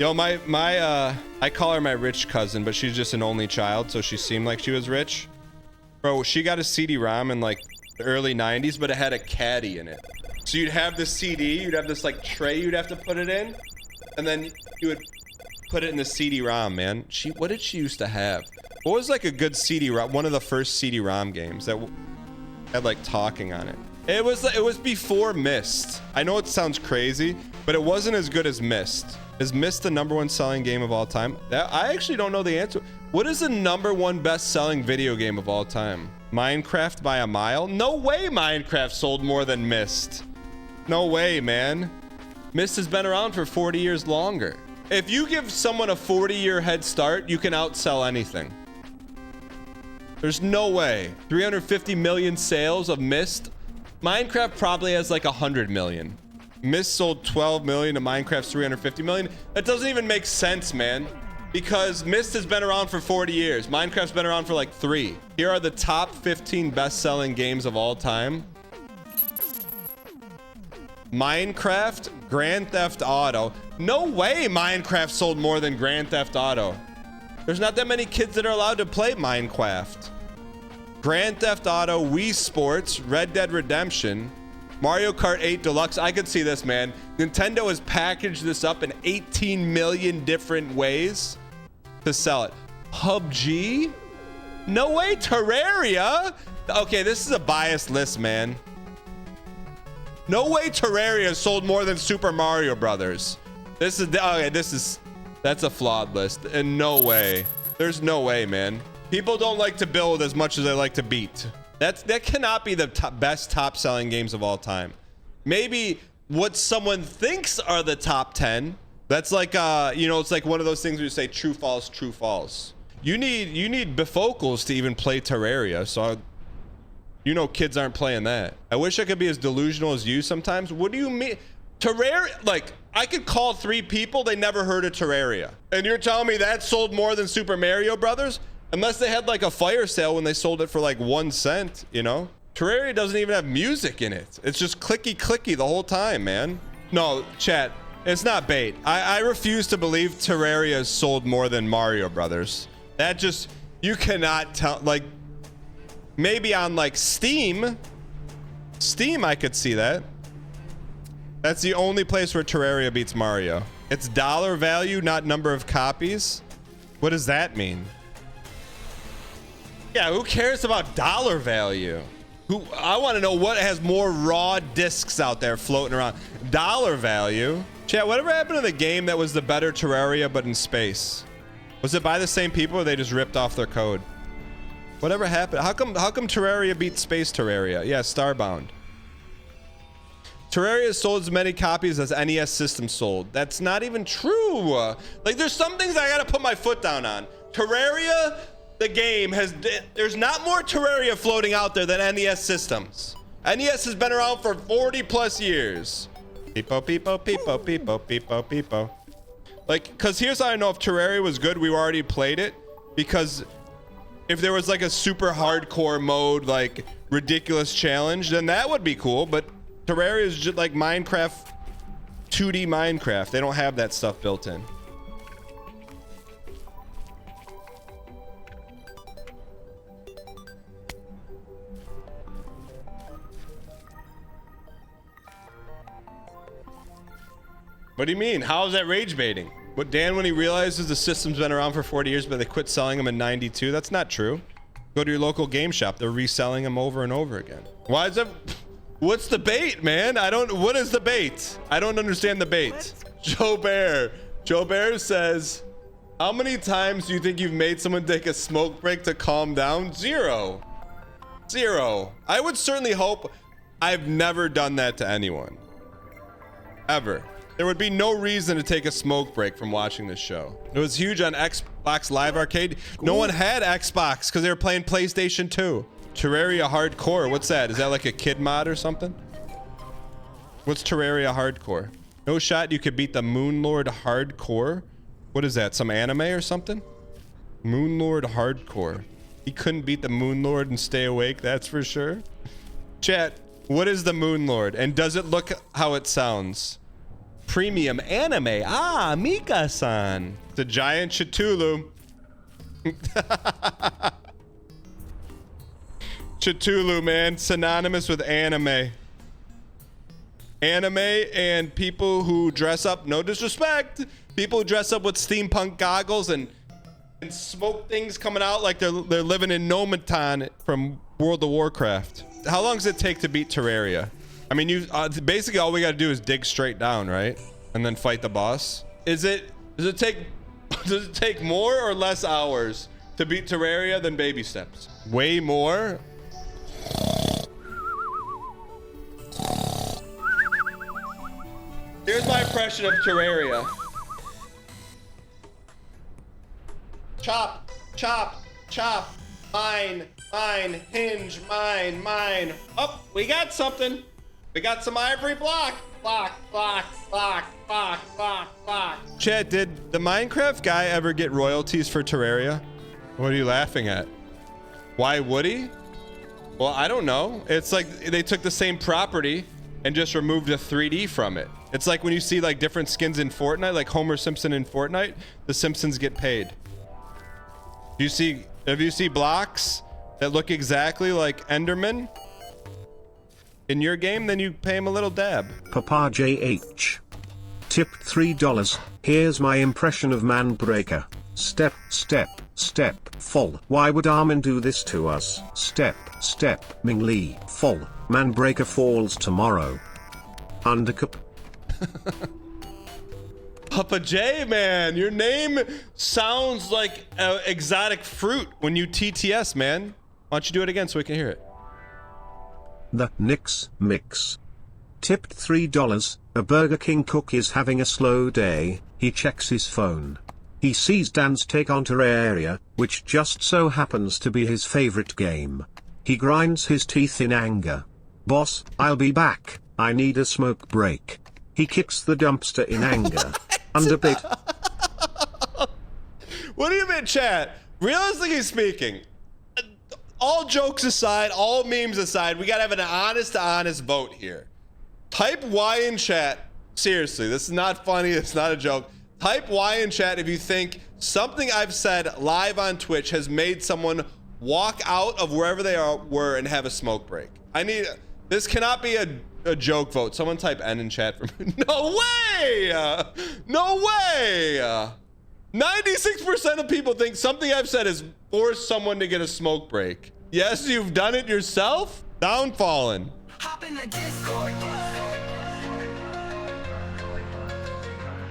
Yo, I call her my rich cousin, but she's just an only child, so she seemed like she was rich. Bro, she got a CD-ROM in like the early 90s, but it had a caddy in it. So you'd have the CD, you'd have this like tray you'd have to put it in, and then you would put it in the CD-ROM, man. What did she used to have? What was like a good CD-ROM? One of the first CD-ROM games that had like talking on it. It was before Myst. I know it sounds crazy, but it wasn't as good as Myst. Is Myst the #1 selling game of all time? I actually don't know the answer. What is the #1 best-selling video game of all time? Minecraft by a mile? No way Minecraft sold more than Myst. No way, man. Myst has been around for 40 years longer. If you give someone a 40-year head start, you can outsell anything. There's no way. 350 million sales of Myst. Minecraft probably has like 100 million. Myst sold 12 million to Minecraft's 350 million. That doesn't even make sense, man. Because Myst has been around for 40 years. Minecraft's been around for like 3. Here are the top 15 best-selling games of all time. Minecraft, Grand Theft Auto. No way Minecraft sold more than Grand Theft Auto. There's not that many kids that are allowed to play Minecraft. Grand Theft Auto, Wii Sports, Red Dead Redemption, Mario Kart 8 Deluxe. I could see this, man. Nintendo has packaged this up in 18 million different ways to sell it. PUBG? No way. Terraria? Okay, this is a biased list, man. No way Terraria sold more than Super Mario Brothers. This is okay. That's a flawed list, and no way. There's no way, man. People don't like to build as much as they like to beat. That cannot be the best top-selling games of all time. Maybe what someone thinks are the top 10. That's like you know, it's like one of those things where you say true, false, true, false. You need bifocals to even play Terraria, so you know kids aren't playing that. I wish I could be as delusional as you sometimes. What do you mean? Terraria, like, I could call 3 people, they never heard of Terraria. And you're telling me that sold more than Super Mario Brothers? Unless they had like a fire sale when they sold it for like 1 cent, you know? Terraria doesn't even have music in it. It's just clicky clicky the whole time, man. No, chat, it's not bait. I refuse to believe Terraria sold more than Mario Brothers. That just, you cannot tell. Like, maybe on like Steam I could see that. That's the only place where Terraria beats Mario. It's dollar value, not number of copies. What does that mean? Yeah, who cares about dollar value? I want to know what has more raw discs out there floating around. Dollar value. Chat, whatever happened to the game that was the better Terraria but in space? Was it by the same people or they just ripped off their code? Whatever happened? How come Terraria beat Space Terraria? Yeah, Starbound. Terraria has sold as many copies as NES systems sold. That's not even true. Like, there's some things I gotta put my foot down on. Terraria, the game, there's not more Terraria floating out there than NES systems. NES has been around for 40 plus years. Peepo, peepo, peepo, peepo, peepo, peepo. Like, cause here's how I know if Terraria was good, we already played it. Because if there was like a super hardcore mode, like ridiculous challenge, then that would be cool. But Terraria is just like Minecraft, 2D Minecraft. They don't have that stuff built in. What do you mean? How is that rage baiting? What, Dan, when he realizes the system's been around for 40 years, but they quit selling them in 92? That's not true. Go to your local game shop. They're reselling them over and over again. Why is that? What's the bait, man? What is the bait? I don't understand the bait. Joe Bear says, how many times do you think you've made someone take a smoke break to calm down? Zero. I would certainly hope I've never done that to anyone. Ever. There would be no reason to take a smoke break from watching this show. It was huge on Xbox Live Arcade. Cool. No one had Xbox because they were playing PlayStation 2. Terraria Hardcore. What's that? Is that like a kid mod or something? What's Terraria Hardcore? No shot you could beat the Moonlord Hardcore. What is that? Some anime or something? Moonlord Hardcore. He couldn't beat the Moonlord and stay awake, that's for sure. Chat, what is the Moonlord? And does it look how it sounds? premium anime. Ah, Mika-san. The giant Cthulhu. Cthulhu, man, synonymous with anime. Anime and people who dress up, no disrespect, people who dress up with steampunk goggles and smoke things coming out like they're living in Nomaton from World of Warcraft. How long does it take to beat Terraria? I mean, you basically all we got to do is dig straight down, right? And then fight the boss. Does it take more or less hours to beat Terraria than baby steps? Way more. Here's my impression of Terraria. Chop, chop, chop. Mine, mine, hinge, mine, mine. Oh, we got something. We got some ivory block. Block, block, block, block, block, block. Chat, did the Minecraft guy ever get royalties for Terraria? What are you laughing at? Why would he? Well, I don't know. It's like they took the same property and just removed a 3D from it. It's like when you see like different skins in Fortnite, like Homer Simpson in Fortnite, the Simpsons get paid. If you see blocks that look exactly like Enderman in your game, then you pay him a little dab. Papa JH. Tipped $3. Here's my impression of Manbreaker. Step, step, step, fall. Why would Armin do this to us? Step, step, Ming Lee, fall. Manbreaker falls tomorrow. Undercup. Papa J, man, your name sounds like exotic fruit when you TTS, man. Why don't you do it again so we can hear it? The Nix Mix. Tipped $3. A Burger King cook is having a slow day. He checks his phone. He sees Dan's take on Terraria, which just so happens to be his favorite game. He grinds his teeth in anger. Boss, I'll be back. I need a smoke break. He kicks the dumpster in anger. Underbit. What do you mean, chat? Realistically speaking, all jokes aside, all memes aside, we gotta have an honest vote here. Type Y in chat. Seriously, this is not funny. It's not a joke. Type Y in chat if you think something I've said live on Twitch has made someone walk out of wherever they were and have a smoke break. This cannot be a joke vote. Someone type N in chat for me. No way! No way! 96% of people think something I've said has forced someone to get a smoke break. Yes, you've done it yourself? Downfallen. Hop in the Discord.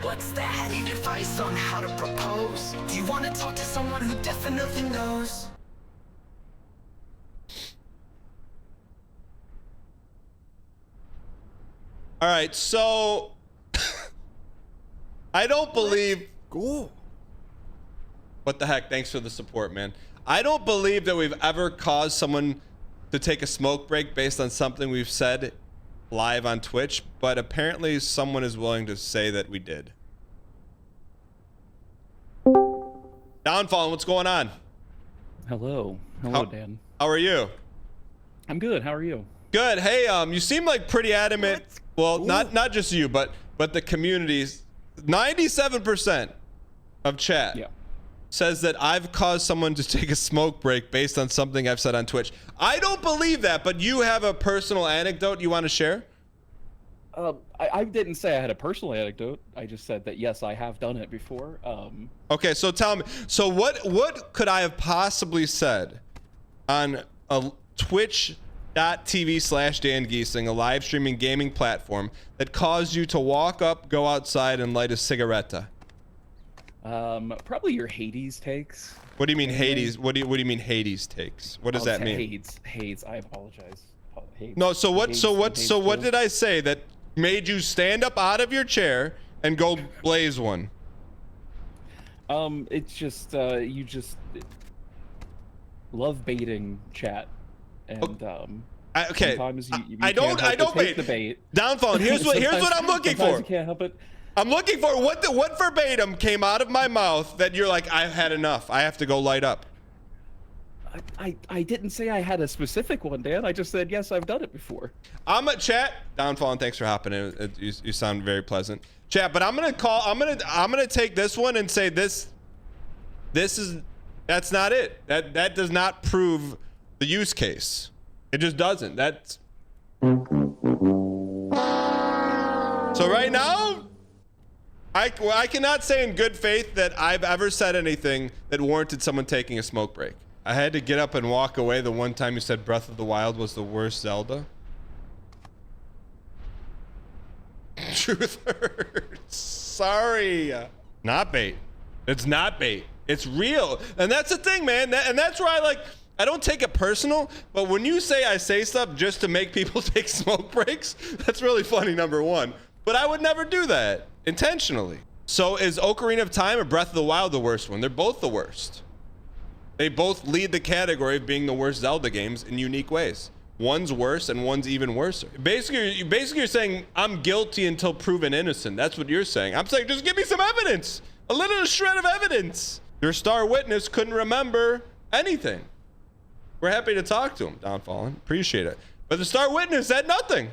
What's that? Need advice on how to propose? Do you want to talk to someone who definitely knows? All right, so I don't believe. Cool. What the heck? Thanks for the support, man. I don't believe that we've ever caused someone to take a smoke break based on something we've said live on Twitch, but apparently someone is willing to say that we did. Downfall, what's going on? Hello, Dan. How are you? I'm good. How are you? Good. Hey, you seem like pretty adamant. Well, not just you, but the communities. 97% of chat says that I've caused someone to take a smoke break based on something I've said on Twitch. I don't believe that, but you have a personal anecdote you want to share? I didn't say I had a personal anecdote. I just said that yes, I have done it before. Okay, so tell me. So what could I have possibly said on a Twitch.tv/DanGuessling, a live streaming gaming platform that caused you to walk up, go outside, and light a cigarette? Probably your Hades takes. What do you mean Hades? What do you mean Hades takes? What does that mean? Hades. I apologize. Hades. No. So what did I say that made you stand up out of your chair and go blaze one? It's just you just love baiting chat, and okay. Sometimes you I don't bait. The bait. Downfall. Here's what I'm looking for. You can't help it. I'm looking for what verbatim came out of my mouth that you're like, I've had enough. I have to go light up. I didn't say I had a specific one, Dan. I just said yes, I've done it before. I'm at chat. Downfall, and thanks for hopping in. You sound very pleasant. Chat, but I'm gonna take this one and say that's not it. That does not prove the use case. It just doesn't. That's so right now, I cannot say in good faith that I've ever said anything that warranted someone taking a smoke break. I had to get up and walk away the one time you said Breath of the Wild was the worst Zelda. Truth hurts. Sorry. Not bait. It's not bait. It's real. And that's the thing, man. And that's where I don't take it personal, but when you say I say stuff just to make people take smoke breaks, that's really funny, number one. But I would never do that intentionally. So is Ocarina of Time or Breath of the Wild the worst one? They're both the worst. They both lead the category of being the worst Zelda games in unique ways. One's worse and one's even worse. Basically you're saying I'm guilty until proven innocent. That's what you're saying. I'm saying just give me some evidence. A little shred of evidence. Your star witness couldn't remember anything. We're happy to talk to him, Downfallen. Appreciate it. But the star witness had nothing.